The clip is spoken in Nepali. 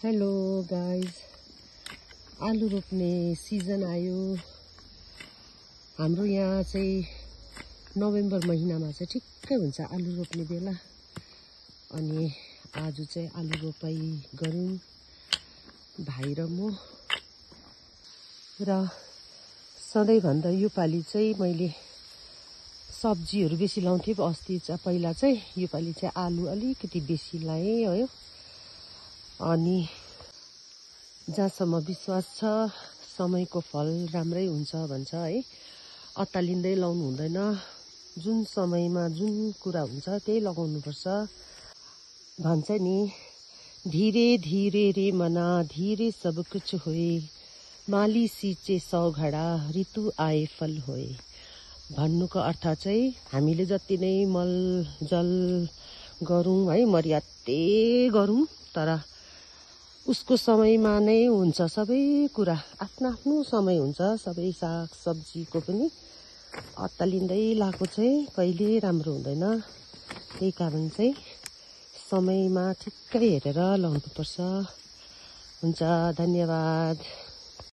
हेलो गाइज, आलु रोप्ने सिजन आयो। हाम्रो यहाँ चाहिँ नोभेम्बर महिनामा चाहिँ ठिक्कै हुन्छ आलु रोप्ने बेला। अनि आज चाहिँ आलु रोपाई गरौँ भाइ र म। र सधैँभन्दा योपालि चाहिँ मैले सब्जीहरू बेसी लाउँथेँ। अस्ति चाहिँ पहिला चाहिँ योपालि चाहिँ आलु अलिकति बेसी लाएँ हो। अनि जहाँसम्म विश्वास छ समयको फल राम्रै हुन्छ भन्छ है। अत्तालिँदै लाउनु हुँदैन। जुन समयमा जुन कुरा हुन्छ त्यही लगाउनुपर्छ भन्छ नि। धीरे धीरे रे मना धीरे सब कुछ होए, माली सिंचे 100 घडा ऋतु आए फल होए। भन्नुको अर्थ चाहिँ हामीले जति नै मल जल गरौँ है, मर्यादै गरौँ, तर उसको समयमा नै हुन्छ सबै कुरा। आफ्नो आफ्नो समय हुन्छ सबै साग सब्जीको पनि। अत्तालिँदै लाएको चाहिँ कहिले राम्रो हुँदैन। त्यही कारण चाहिँ समयमा ठिक्कै हेरेर लाउनुपर्छ। हुन्छ, धन्यवाद।